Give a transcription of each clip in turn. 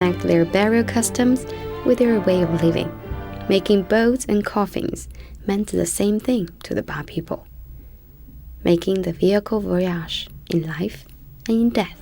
connect their burial customs with their way of living, making boats and coffins meant the same thing to the Ba people, making the vehicle voyage in life and in death.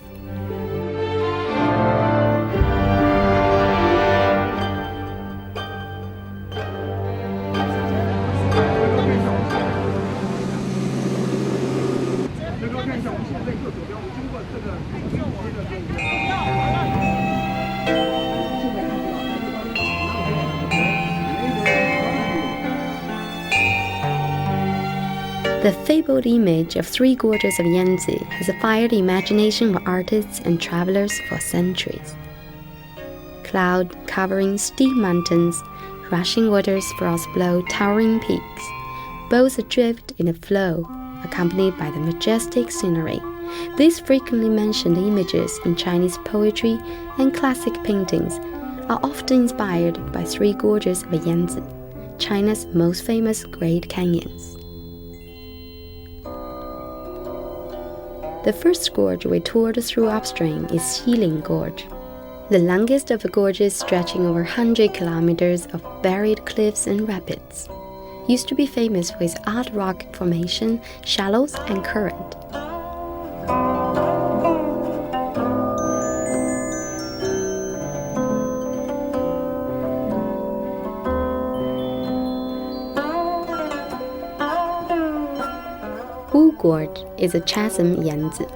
The fabled image of three gorges of Yangzi has fired the imagination of artists and travelers for centuries. Cloud-covering steep mountains, rushing waters frost-blow towering peaks, boats adrift in a flow, accompanied by the majestic scenery. These frequently mentioned images in Chinese poetry and classic paintings are often inspired by three gorges of Yangzi, China's most famous Great Canyons. The first gorge we toured through upstream is Xilin Gorge, the longest of the gorges stretching over 100 kilometers of buried cliffs and rapids. Used to be famous for its odd rock formation, shallows, and current. Wu Gorge is a chasm Yangzi.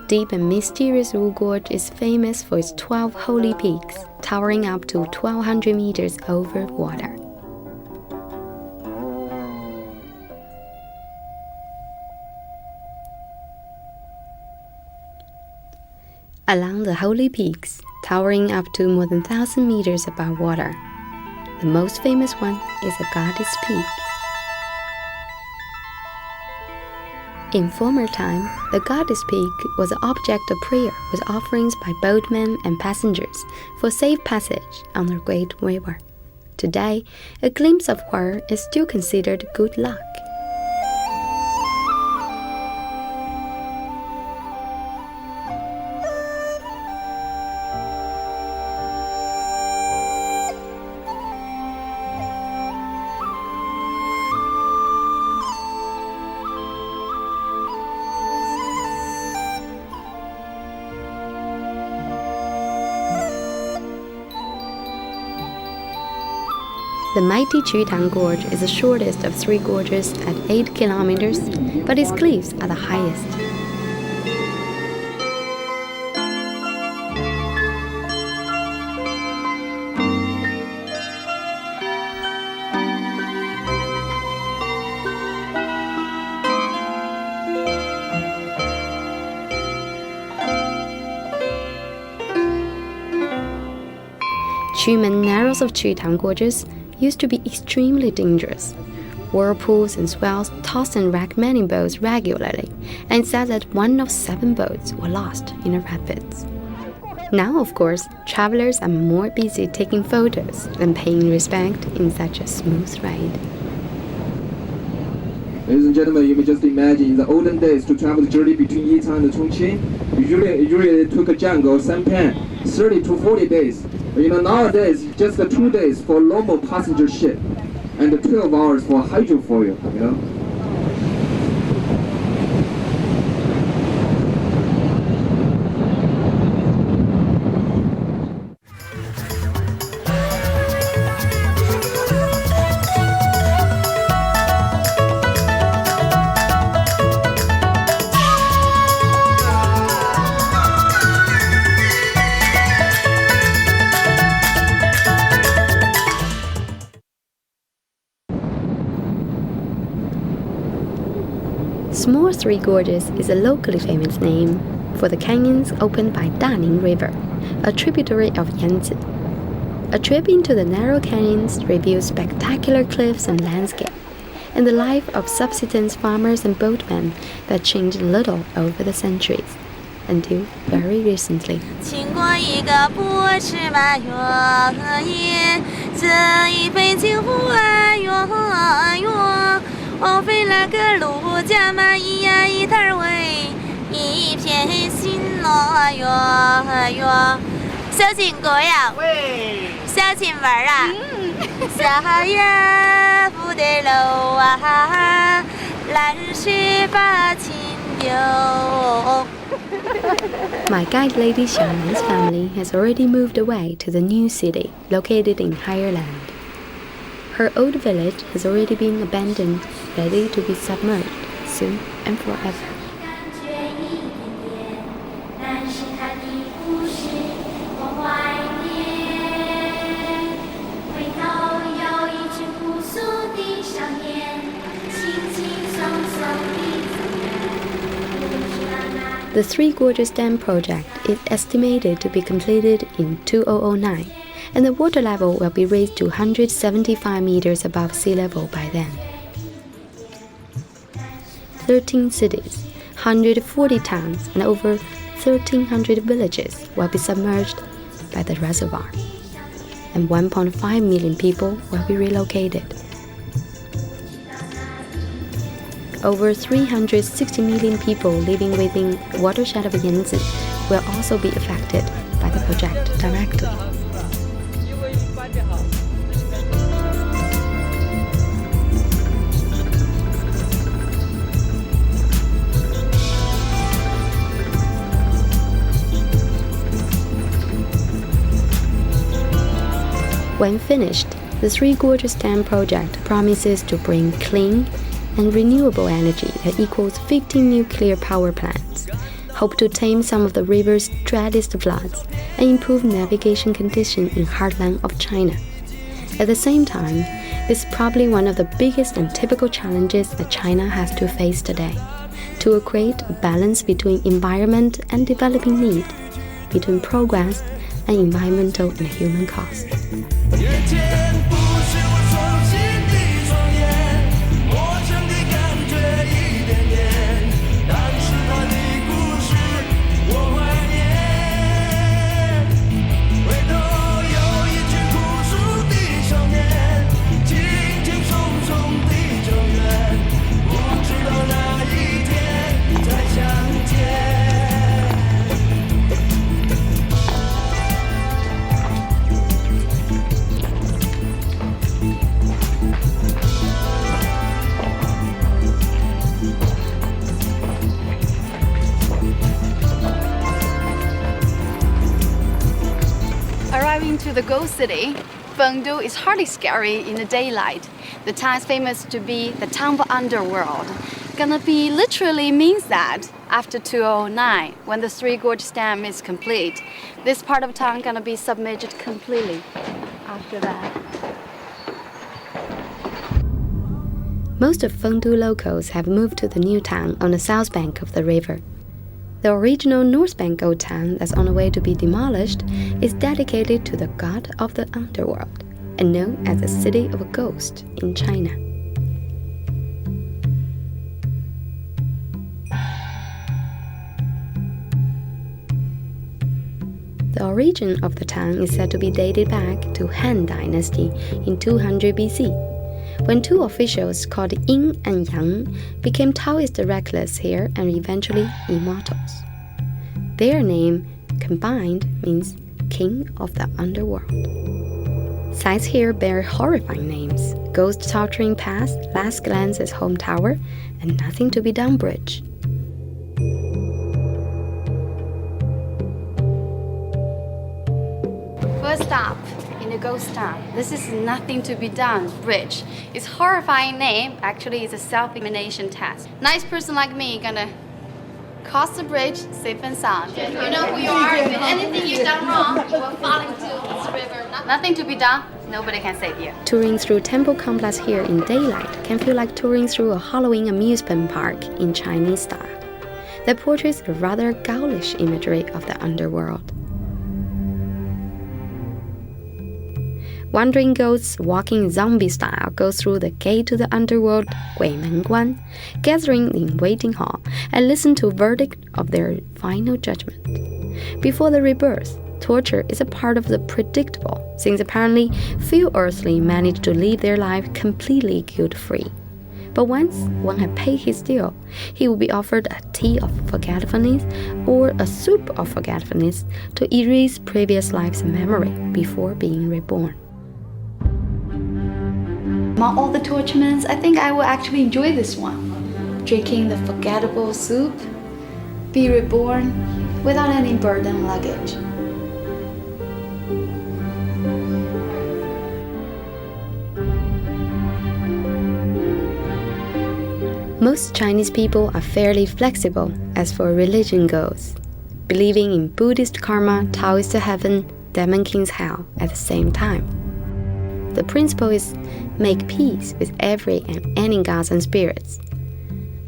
Deep and mysterious Wu Gorge is famous for its 12 holy peaks, towering up to 1,200 meters over water. Along the holy peaks, towering up to more than 1,000 meters above water, the most famous one is the Goddess Peak. In former time, the Goddess Peak was an object of prayer with offerings by boatmen and passengers for safe passage on the Great River. Today, a glimpse of her is still considered good luck. The mighty Chutang Gorge is the shortest of three gorges at 8 kilometers, but its cliffs are the highest. Chumen narrows of Chutang Gorges used to be extremely dangerous. Whirlpools and swells tossed and wrecked many boats regularly, and it said that 1 of 7 boats were lost in the rapids. Now, of course, travelers are more busy taking photos than paying respect in such a smooth ride. Ladies and gentlemen, you may just imagine in the olden days to travel the journey between Yichang and Chongqing, usually took a jungle sampan 30 to 40 days. Nowadays, just 2 days for normal passenger ship and 12 hours for hydrofoil, Small Three Gorges is a locally famous name for the canyons opened by Daning River, a tributary of Yangzi. A trip into the narrow canyons reveals spectacular cliffs and landscape, and the life of subsistence farmers and boatmen that changed little over the centuries, until very recently. 经过一个不尺马原野，这一杯酒不爱远远，枉费了个路加满一呀一滩味，一片心呐远远。小情歌呀，小情玩啊，小叶不得漏啊，来日把情丢。 My guide lady Xiaomen's family has already moved away to the new city located in higher land. Her old village has already been abandoned, ready to be submerged soon and forever. The Three Gorges Dam project is estimated to be completed in 2009, and the water level will be raised to 175 meters above sea level by then. 13 cities, 140 towns, and over 1,300 villages will be submerged by the reservoir, and 1.5 million people will be relocated. Over 360 million people living within the watershed of Yangzi will also be affected by the project directly. When finished, the Three Gorges Dam project promises to bring clean and renewable energy that equals 15 nuclear power plants, hope to tame some of the river's dreaded floods, and improve navigation conditions in heartland of China. At the same time, it's probably one of the biggest and typical challenges that China has to face today, to create a balance between environment and developing need, between progress and environmental and human cost. Arriving to the Ghost City, Fengdu is hardly scary in the daylight. The town is famous to be the town of underworld. Gonna be literally means that after 2009, when the Three Gorges Dam is complete, this part of town gonna be submerged completely. After that, most of Fengdu locals have moved to the new town on the south bank of the river. The original north bank old town that's on the way to be demolished is dedicated to the god of the underworld and known as the City of a Ghost in China. The origin of the town is said to be dated back to Han Dynasty in 200 BC, when two officials called Yin and Yang became Taoist recluse here and eventually immortals. Their name combined means King of the Underworld. Sites here bear horrifying names: Ghost Torturing Pass, Last Glance's Home Tower, and Nothing to be Done Bridge. first stop in the ghost town. This is Nothing to be Done Bridge. Its horrifying name actually is a self-elimination test. Nice person like me gonna cross the bridge safe and sound. You know who you are. If anything you've done wrong, you will fall into this river. Nothing to be done. Nobody can save you. Touring through temple complex here in daylight can feel like touring through a Halloween amusement park in Chinese style that portrays a rather ghoulish imagery of the underworld. Wandering ghosts walking zombie style go through the gate to the underworld, 鬼门关, gathering in waiting hall and listen to verdict of their final judgment. Before the rebirth, torture is a part of the predictable, since apparently few earthly manage to live their life completely guilt-free. But once one had paid his deal, he would be offered a tea of forgetfulness or a soup of forgetfulness to erase previous life's memory before being reborn. Among all the torturements, I think I will actually enjoy this one. Drinking the forgettable soup, be reborn without any burden luggage. Most Chinese people are fairly flexible as for religion goes, believing in Buddhist karma, Taoist heaven, Demon King's hell at the same time. The principle is make peace with every and any gods and spirits.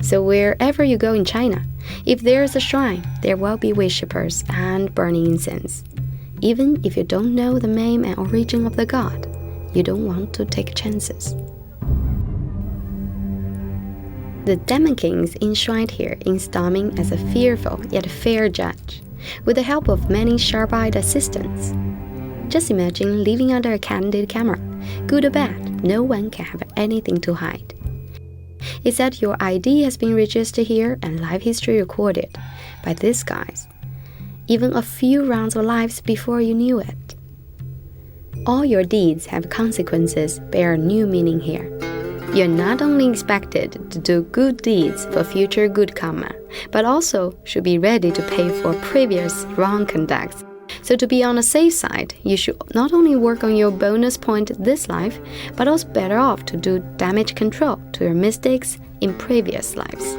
So wherever you go in China, if there is a shrine, there will be worshippers and burning incense. Even if you don't know the name and origin of the god, you don't want to take chances. The Demon King is enshrined here in Staming as a fearful yet fair judge, with the help of many sharp-eyed assistants. Just imagine living under a candid camera. Good or bad, no one can have anything to hide. It's that your ID has been registered here and life history recorded by these guys, even a few rounds of lives before you knew it. All your deeds have consequences, bear new meaning here. You're not only expected to do good deeds for future good karma, but also should be ready to pay for previous wrong conducts. So to be on the safe side, you should not only work on your bonus point this life, but also better off to do damage control to your mistakes in previous lives.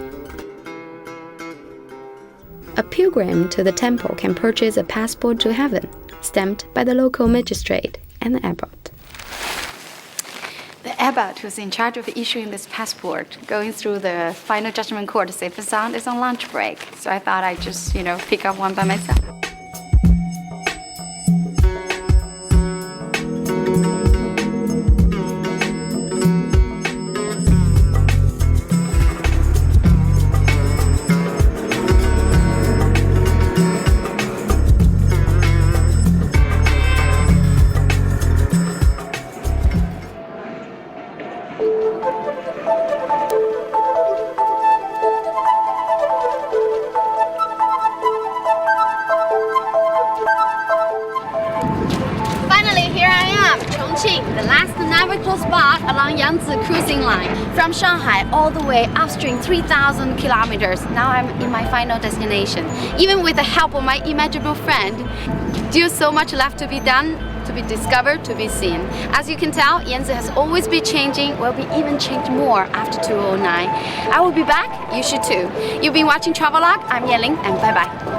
A pilgrim to the temple can purchase a passport to heaven, stamped by the local magistrate and the abbot. The abbot who's in charge of issuing this passport, going through the final judgment court safe and sound, is on lunch break. So I thought I'd just, pick up one by myself. The last navigable spot along Yangzi cruising line. From Shanghai all the way upstream 3,000 kilometers. Now I'm in my final destination. Even with the help of my imaginable friend, still so much left to be done, to be discovered, to be seen. As you can tell, Yangzi has always been changing, will be even change more after 2009. I will be back, you should too. You've been watching Travelogue, I'm Yanling, and bye-bye.